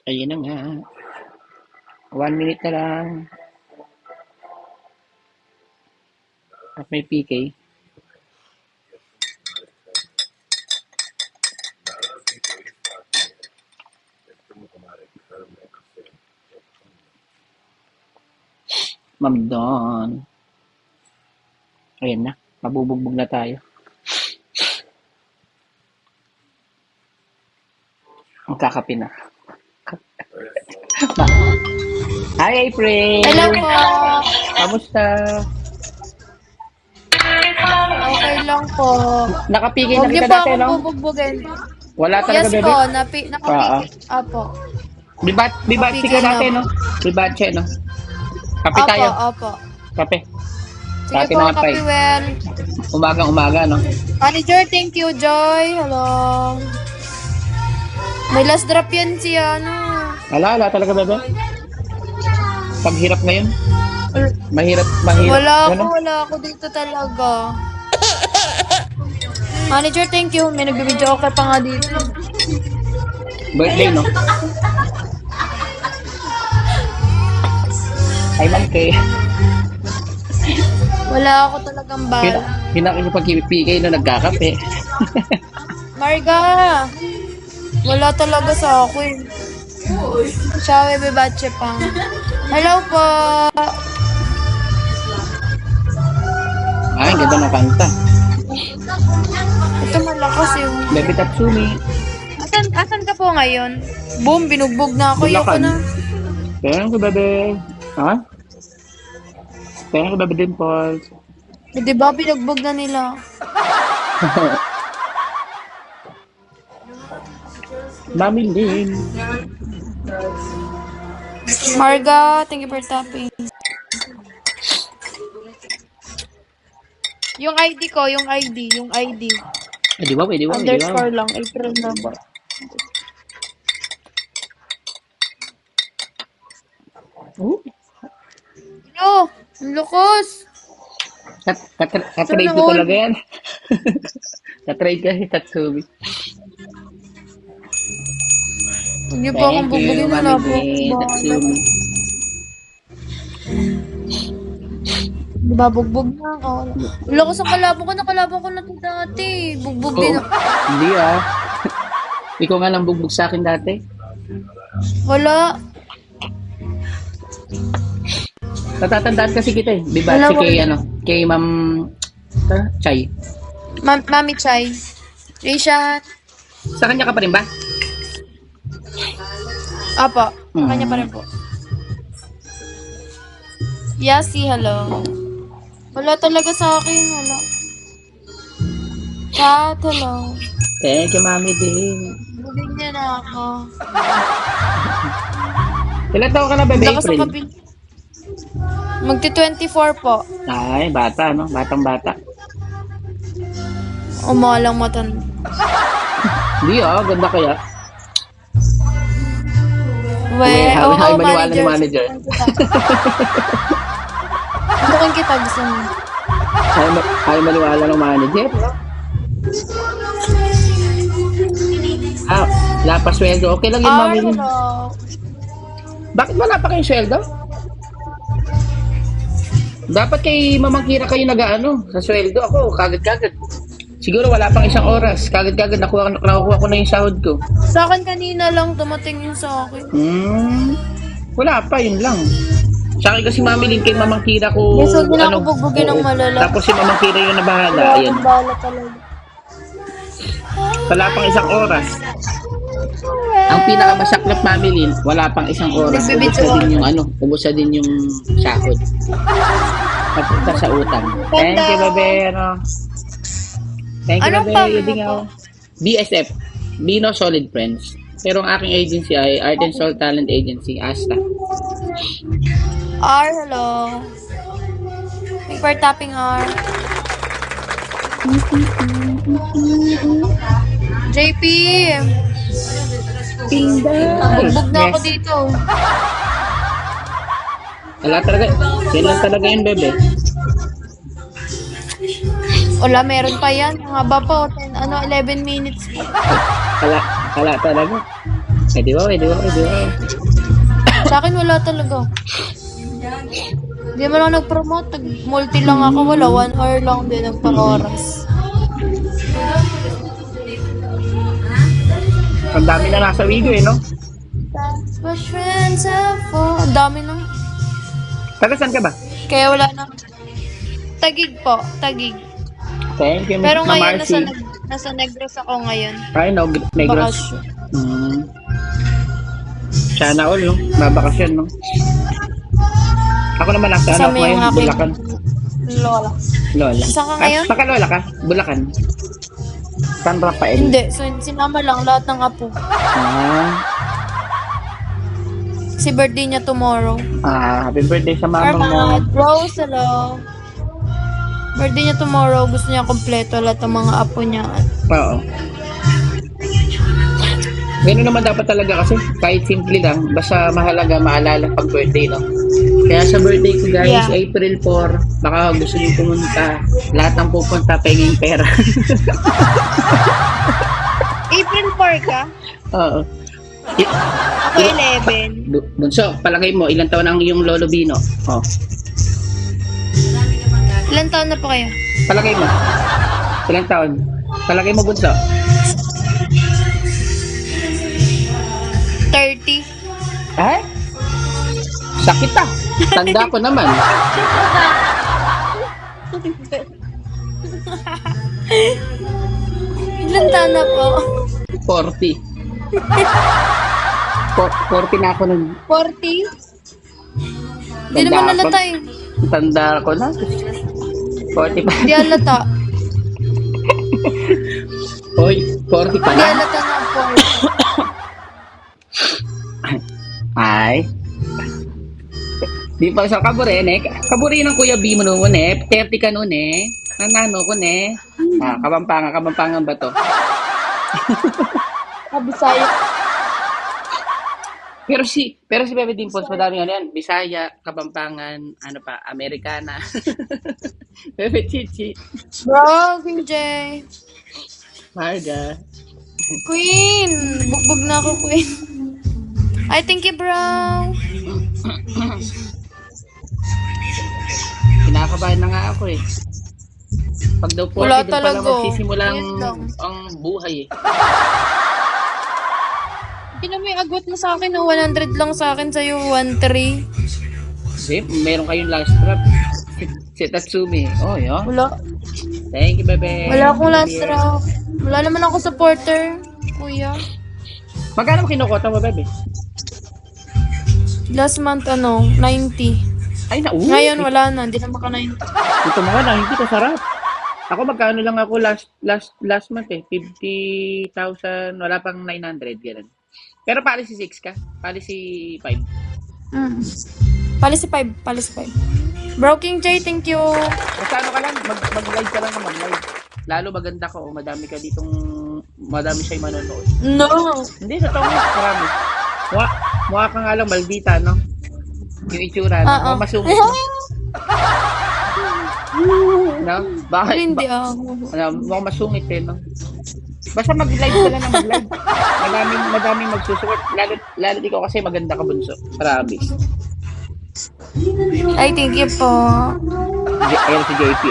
Ayun na nga. 1 minute na lang. At may PK. Ma'am Don. Ayan na. Mabubugbog na tayo. Ang kakape na. Hi, April! Hello po. Kamusta? Okay lang po. Nakapigay na Huwag niyo kita po dati, akong no? bubugbugin. Wala talaga, Yes bebe? po, Oo. nakapigil. Apo. Bibatsi ka Napigil dati, na no? Bibatsi, no? Kape Opo, tayo. opo. Kape. Sige Kape po, na nga, Pray. Kapiwel. Umagang-umaga, no? Manager, thank you, Joy. Hello. May last drop yan siya, ano. Wala talaga, bebe. Paghirap ngayon. Mahirap. Wala ako dito talaga. Manager, thank you. May nag-video okay pa nga dito. Birthday, no? Ay, Ma'am Kay. Wala ako talagang bala. Pinakikipag-PK na nagkakape. Marga! Wala talaga sa akin. Siya, bebatche pa. Hello po! Ay, ang ganda ng kanta. Ito malakas yung... Baby Tatsumi. Asan ka po ngayon? Boom, binugbog na ako. Yoko Bulacan. na. Kaya ko, bebe. Ha? Kaya ko, bebe Dimples. Eh, di ba binugbog na nila? Mami Lynn. Marga, thank you for tapping. Yung ID ko, yung ID. Eh, di ba? Underscore lang, April na ba? Oh, Ano? Ang lukos! katrade ko talaga yan. Katrade ka si Tatsumi. Huwag niyo po akong bubugin na lang po. Tatsumi. Diba, bugbog na ako. Wala ko sa nakalaban ko na ito dati. Bugbog din ako. Hindi ah. Ikaw nga nang bugbog sa akin dati. Wala. Natatandaan kasi kita eh. Di ba? Wala, Kay Ma'am Chay. Mami Chay. Risha. Sa kanya ka pa rin ba? Apo. Kanya pa rin po. Yasi, hello. Wala talaga sa akin. Wala. Chat, hello. Thank you, Mami din. Bugin niya na ako. Ilan taon ka na, bebe? Lakas sa April? kabil. Magti-24 po. Ay, bata, no? Batang-bata. Umalang matanda. Hindi ah, ganda kaya. Oo, Maniwala ni manager. Bukin kita, gusto mo. Ay, maniwala ng manager. Ah, wala pa sweldo. Okay lang yun, Mami. Hello. Bakit wala pa kayong sweldo? Dapat kay Mamang Kira kayo nag-ano sa sweldo. Ako, kagad-kagad. Siguro wala pang isang oras. Kagad-kagad nakuha ko na yung sahod ko. Sa akin kanina lang dumating yun sa akin. Wala pa, yun lang. Sa akin kasi Mami Lin kay Mamang Kira ko. Yes, huwag na ako bugbugin ng malala. Tapos si Mamang Kira yung nabahala. Wala Ayan. akong bala talaga. Wala pang isang oras. Ang pinakamasaklap, Mami Lin, wala pang isang oras. Ubos na din yung sahod. Papunta sa utang. Thank you, Babero. Thank you, Anong Babero. pangalan Yun mo po? BSF. Bino Solid Friends. Pero ang aking agency ay Art and Soul Talent Agency, ASTA. R, hello. Thank you for tapping R. JP! Bugbog na ako dito. Wala talaga. Yan lang talaga yun, bebe. Wala, meron pa yan. Ang haba pa. 11 minutes. Wala talaga. Pwede ba? Sa akin wala talaga. Hindi mo lang nag-promote. Multi lang ako. Wala. 1 hour lang din nagpa-oras. Ang dami na nasa video eh, no? But friends have fall. Ang dami na. Taga saan ka ba? Kaya wala na. Tagig po. Tagig. Thank you, Pero Ma'am ngayon, Marcy. nasa Negros ako ngayon. Ay, no, Negros. Bakasyon. Sana all, no? Babakasyon, no? Ako naman nasa Kasama ano ngayon, yung aking Bulacan. Lola. Lola. Saan ka ngayon? Saan ka Lola ka? Bulacan. San Rafael. Hindi. So, sinama lang lahat ng apo. Si birthday niya tomorrow. Happy birthday sa mama mo. Armand, Rose, hello. Birthday niya tomorrow. Gusto niya kompleto lahat ng mga apo niya. Oo. Ganun naman dapat talaga kasi kahit simple lang, basta mahalaga maalala pag birthday, no? Kaya sa birthday ko guys, Yeah. April 4, baka gusto niyo pumunta, lahat ng pupunta penging pera. April 4 ka? Oo. Ako 11. Bunso, palagay mo, ilang taon ang iyong Lolo Bino? Oh. Ilan taon na po kayo? Palagay mo. Ilang taon? Palagay mo, Bunso. 30. Ay? Sakit ah. Tanda ko naman. Ilan taon na po? 40. 40 na ako nun. 40? Hindi naman Tanda nalata ako. eh. Tanda ko na. 40 pa. Hindi halata. Hoy, 40 pa Hindi na. halata na 40. Ay. Di pa sa kaburin eh. Kaburin ng Kuya B mo noon eh. 30 ka noon eh. Nanano ko eh. Kabampangan ba to? Kabisaya. Pero si Bebe Dimples, madami ano yan. Bisaya, Kabampangan, ano pa, Amerikana. Bebe Chichi. Bro, King J. Marga. Queen! Bugbog na ako, Queen. I thank you, bro. Kinakabahan na nga ako eh. Pag daw po, Wala doon pa lang talaga. magsisimula Yun lang. ang buhay eh. Hindi na may agwat mo sa akin, no? 100 lang sa akin, sa'yo 1-3. Kasi meron kayong last trap. Si Tatsumi. Oh, yun. Wala. Thank you, Bebe. Wala akong last round. Wala naman ako supporter, kuya. Magkano mo kinukota mo, Bebe? Last month, 90. Ay, Ngayon, wala na. Hindi na maka 90. Ito mga na, hindi ka sarap. Ako magkano lang ako last month eh. 50,000, wala pang 900, ganun. Pero policy 6 ka? Policy 5? Policy 5. Policy 5. Bro King J, thank you. Basta ano ka lang, mag-live ka lang naman, live. Lalo maganda ka, madami ka ditong, madami siya'y manonood. No. Hindi, totoo nga, marami. Mukha ka nga lang, maldita, no? Yung itsura, no? Masungit, no? No? Bakit? Hindi ako. Mukhang masungit eh, no? Basta mag-live ka lang na mag-live. Madaming magsusuot. Lalo ikaw kasi maganda ka, Bunso. Promise. Ay, thank you po. Ayan si JP.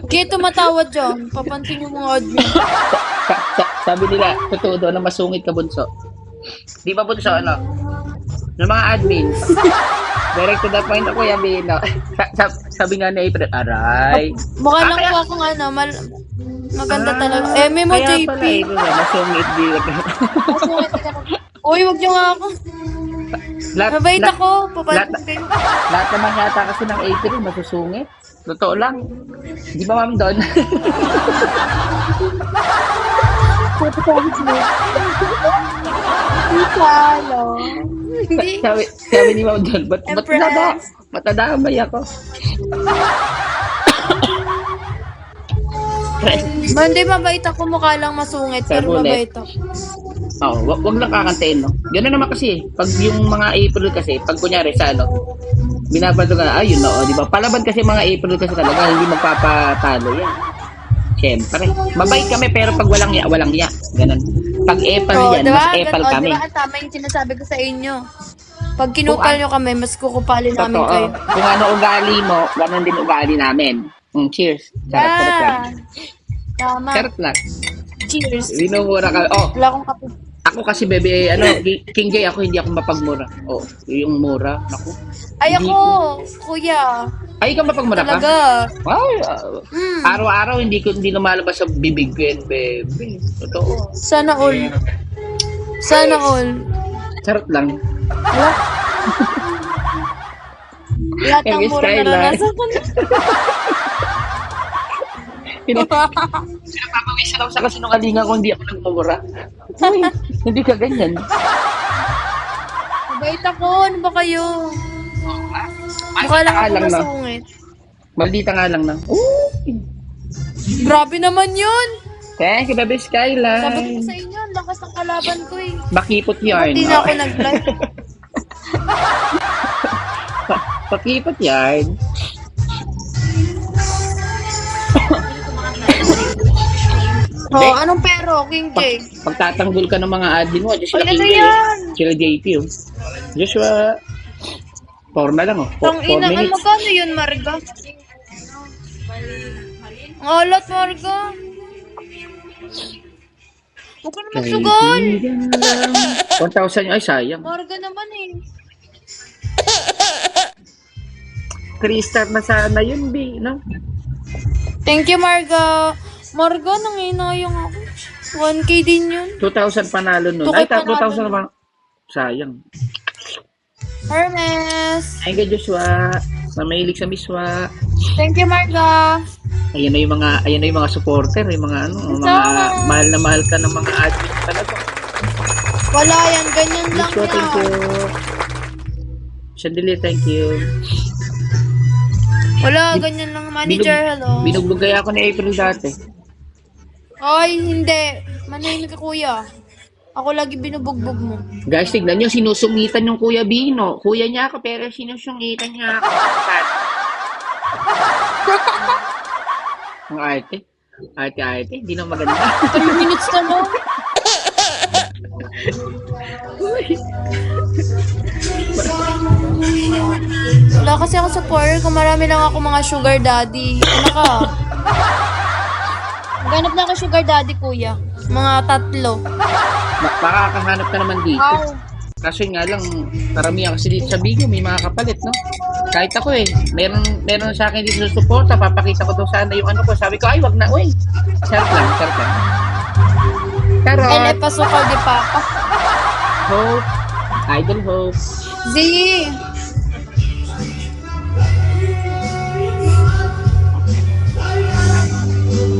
Kaya tumatawad dyan. Papansin yung mga admin. Sabi nila, totoo doon na masungit ka, Bunso. Di ba, Bunso, ano? Ng mga admin. Direct to the point ako, yabi, no? Sabi nga ni April, aray. Mukha lang po akong maganda talaga. Eh, may mo Kaya JP. pala, April, masungit di. Masungit ka na. Uy, wag niyo nga ako. Mabait ako. Papansin kayo. Lahat naman yata kasi ng April, masusungit. Totoo lang. Di ba, Ma'am Don? Hindi. sabi ni Ma'am Don, ba't Empress. matadamay ako? Hindi, mabait ako. Mukha lang masungit. Pero Sabulit. mabait ako. Oo, wag lang kakantayin, no? Gano'n naman kasi, pag yung mga April kasi, pag kunyari sa ano, binabato ka, ayun, no, di ba? Palaban kasi mga April kasi talaga, hindi magpapatalo yan. Siyempre. Mabait kami, pero pag walang ya, walang ya. Ganun. Pag epal Oh, yan, diba? mas epal kami. Diba? Tama yung sinasabi ko sa inyo. Pag kinupal nyo kami, mas kukupalin namin Totoo. kayo. Kung ano ugali mo, ganun din ugali namin. Cheers. Charot lang. Tama. Charot lang. Cheers. Minumura ka. Oh, Wala akong kape. ako kasi bebe, King J, ako hindi ako mapagmura. Oh, yung mura. Naku. Ay Hindi ako, kuya. Ay, ikaw mapagmura ka? Talaga. Ay, Mm. araw-araw hindi lumalabas sa bibig ko yan, bebe. Totoo. Sana all. Sana all. Charot lang. Wala. Lahat ng Miss mura Kyla. naranasan ko na. Pinapapawisan ako sa kasinungalingan ko, hindi ako nagmumura. Uy, hindi ka ganyan. Mabait ako. Ano ba kayo? Mukha lang ako masungit. Maldita nga lang na. Uy, Grabe naman yun. thank you, baby Skyline. Sabi ko sa inyo, ang lakas ng kalaban ko eh. Makipot yarn. Hindi na ako nag-live. Pakipot yarn. Oh, anong pero, King J? Pagtatanggol ka ng mga admin mo, Diyos Ay, sila ano King J. yan? Sila JP, oh. Joshua, 4 na lang, oh. 4 Tang ina, minutes. magkano yun, Marga? Ang alat, Marga. Huwag ka naman sugal. 1,000 ay sayang. Marga naman eh. 3-star na sana yun, B, no? Thank you, Marga. Marga, nanginayang ako. 1K din yun. 2,000 panalo nun. 2K Ay, panalo 2,000 naman. Sayang. Hermes. Ay, ka Joshua. Na mahilig sa miswa. Thank you, Marga. Ayan na yung mga supporter, yung mga Sama. mahal na mahal ka ng mga admin talaga. Wala yan, ganyan lang Joshua, thank you. yan. Chandelier, thank you. Wala, ganyan lang. Manager, hello. Binugbog kaya ako ni April dati. Ay, hindi. Manahimik ka, kuya. Ako lagi binubugbog mo. Guys, tignan nyo, sinusungitan yung Kuya Bino. Kuya niya ako, pero sinusungitan niya ako. Ang arte. Arte. Hindi na maganda. 3 minutes na lang. Wala kasi ako sa foreign kung marami lang ako mga sugar daddy. Ano ka? Maghanap na ako sugar daddy, kuya. Mga 3. Makakahanap ka naman dito. Wow. Kaso nga lang, karamihan kasi dito sa Bigo, may mga kapalit, no? Kahit ako meron sa akin dito sa suporta, papakita ko daw sana yung ano ko. Sabi ko, ay, wag na, uy. Sarap lang. Ele, Charot. pasukal di papa. Hope. Idol Hope. Z.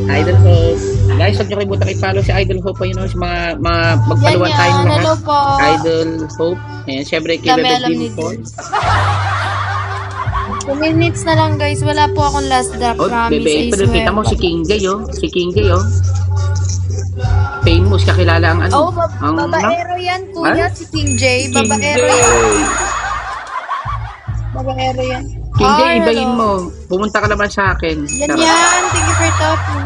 Idol Hope. Guys, huwag niyo kalimutan i-follow si Idol Hope. Ayun, sa mga magpaluan Yan, tayong lahat. hello po. Idol Hope. Ayan, syempre kay Dami Bebe alam ni Dimple. 2 minutes na lang, guys. Wala po akong last drop. Oh, Promise, Bebe I April, swear. kita mo si King J, oh. Si King J, oh. Famous, kakilala ang ano. Oh, ang, babaero yan, kuya. Ha? Si King J. King Babaero J. yan. Babaero yan. King J, Hi, ibayin hello. mo. Pumunta ka naman sa akin. Yan Charot. yan. Thank you for talking.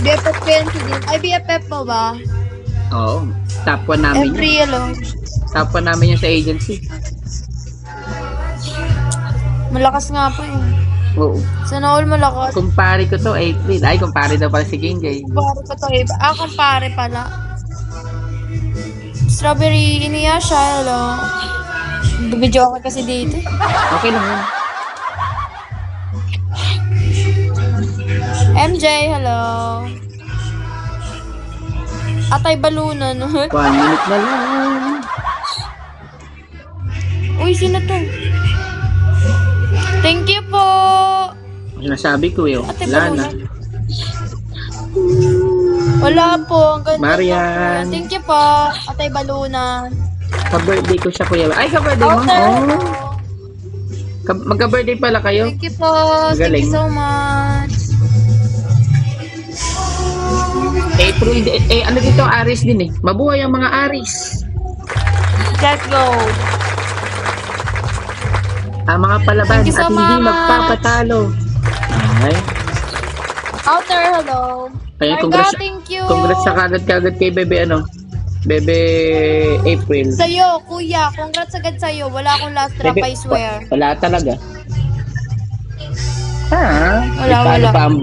BFF ko yan si Jim. Ay, BFF mo ba? Oo. Top 1 namin yun. Every yellow. Top 1 namin yun sa agency. Malakas nga po eh. Oo. Sana all malakas. Kumpare ko to, April. Ay, kumpare daw pala si King J. Kumpare pa to eh. Ah, kumpare pala. Strawberry, iniya siya. Hello. Video ako kasi dito. Okay lang yun. MJ, hello. Atay balunan. 1 minute na lang. Uy, sino to? Thank you po. Sinasabi ko yun. Ate Wala na. balunan. Wala po. Ang ganda Marian. po. Thank you po. Atay balunan. Ka-birthday ko siya, kuya. Ay, ka-birthday mo? Okay. Oh. Magka-birthday pala kayo? Thank you po. Thank Galing. you so much. April, ano dito, Aris din eh. Mabuhay ang mga Aris. Let's go. Ang mga palaban Thank you so at hindi much. magpapatalo. Ay, Outer, hello. Ayun, Marga, thank you. congrats sa kagad-kagad kay Bebe, ano? Bebe April. Sa'yo, kuya. Congrats agad sa'yo. Wala akong last drop, I swear. Wala talaga. Wala, Paano wala. pa ang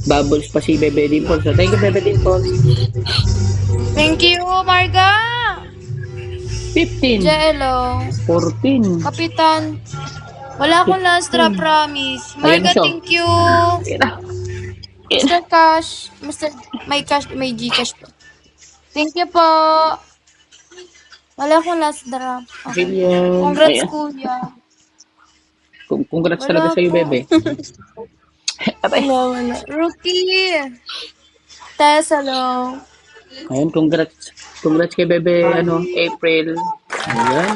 bubbles pa si Bebe Dimples. So, thank you, Bebe Dimples. Thank you, Marga. 15. Jello. 14. Kapitan. Wala akong last drop, promise. Ayun Marga, siya. thank you. Ayan na. Mr. Cash. May cash, may Gcash po. Thank you po. Wala akong last drop. Okay. Billion. Congrats, Ayan. kuya. Congrats Wala talaga sa'yo, po. Bebe. Aray. Wala. Rookie. Tess, hello. Ayun, congrats. Congrats kay Bebe, ano, April. Ayan.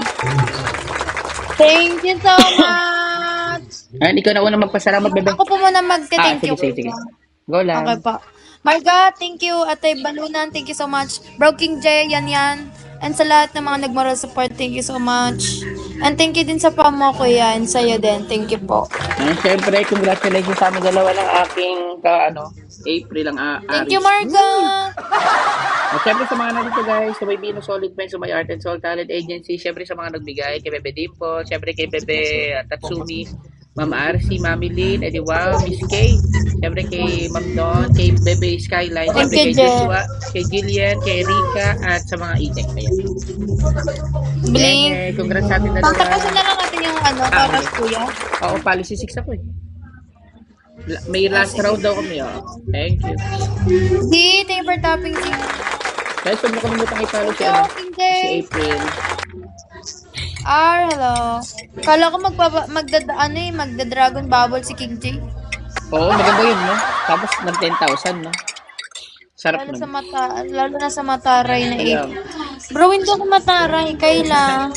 Thank you so much. Ayun, ikaw na una magpasalamat, Bebe. Ako po muna magte-thank you. Sige. Go lang. Okay pa. Marga, thank you. Ate Balunan, thank you so much. Bro King J, yan. And sa lahat ng mga nagmoral support, thank you so much. And thank you din sa pamo, kuya. And sa'yo din. Thank you po. Ayun, syempre, congratulations sa amin dalawa ng aking, April ang Thank you, Marga. At syempre sa mga nandito guys, sa may Bino Solid Friends, sa may Art and Soul Talent Agency, syempre sa mga nagbigay, kay Bebe Dimpo, syempre kay Bebe Tatsumi, Ma'am RC, Mami Lynn, Eddie Wow, Miss K, syempre kay Ma'am Don, kay Bebe Skyline, syempre kay Thank you, Joshua, kay Jillian, kay Rika, at sa mga itek. Ayan. Blink. Congrats sa atin na Pagtakasin na lang natin yung oras, kuya. Oo, policy 6 ako eh. May last round daw kami, Thank you. Di, thank you for tapping si Guys, huwag mo kalimutan i-follow si, Bro King J. si April. Hello. Kala ko magda-dragon bubble si King J. Oo, maganda yun, no? Tapos ng 10,000, no? Sarap Lalo nun. lalo na sa mataray na Yeah. Bro, hindi ako mataray. Kayla.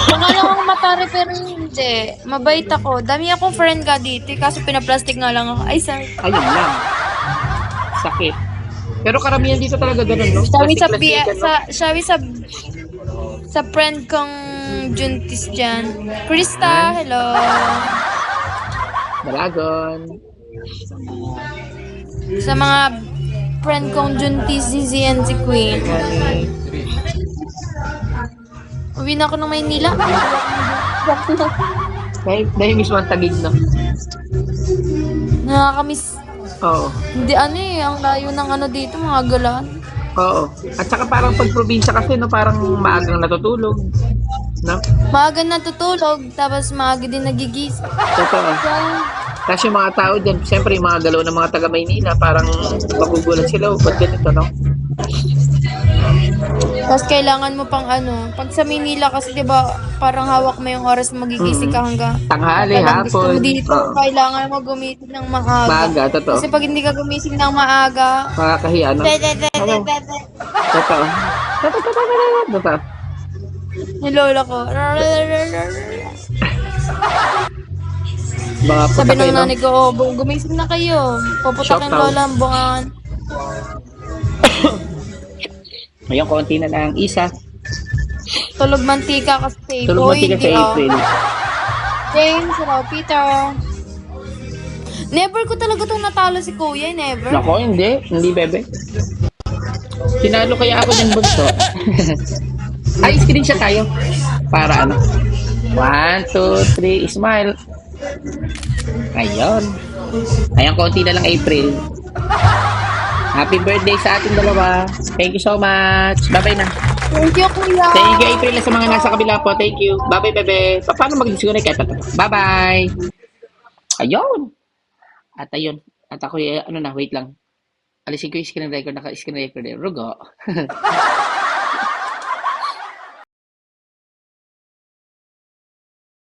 Kung alam akong mataray pero hindi. Mabait ako. Dami akong friend ka dito. Kaso pinaplastic nga lang ako. Ay, sorry. Ayun lang. Sakit. Pero karamihan dito talaga ganun, no? Sabi sa, Plastic-plastican, no? sabi sa friend kong Juntis dyan. Krista, hello. Dalagon. Sa mga friend kong Juntis, si Z and si Queen. Uwi na ako ng Maynila. Dahil mismo ang tagig, no? Nakakamiss. Oo. Hindi ang layo ng dito, mga galaan. Oo. At saka parang pag probinsya kasi, no? Parang maagang natutulog. No? Maaga natutulog, tapos maaga din nagigising. Totoo. Kasi yung mga tao dyan, siyempre yung mga galaw ng mga taga Maynila, parang magugulat sila. Ba't ganito, no? Tapos kailangan mo pang pag sa Manila kasi 'di ba parang hawak mo yung oras na magigising ka hanggang Tanghali, gusto mo hapon. dito, Oo. kailangan mo gumising ng maaga. Maaga, totoo. Kasi pag hindi ka gumising ng maaga, Makakahiya, no? Totoo. Totoo. yung lola ko. Mga Sabi putakay, ng no? nanay ko, gumising na kayo. Puputak Shock yung out. lola ang buwan. Ngayon, konti na lang isa. Tulog mantika kasi. Tulog mantika sa April. James, hello, Peter. Never ko talaga itong natalo si Kuya, never. Nako, hindi. Hindi, Bebe. Sinalo kaya ako ng bunso. Ay, screenshot tayo. Para 1, 2, 3, smile. Ayun. Ayun, konti na lang April. Happy birthday sa ating dalawa. Thank you so much. Bye-bye na. Thank you, Kuya. Thank you, April, sa mga nasa kabila po. Thank you. Bye-bye, Bebe. Paano mag-disconnect? Bye-bye. Ayun. At ayun. At ako, wait lang. Alisin ko yung screen record. Naka-screen record. Rugo.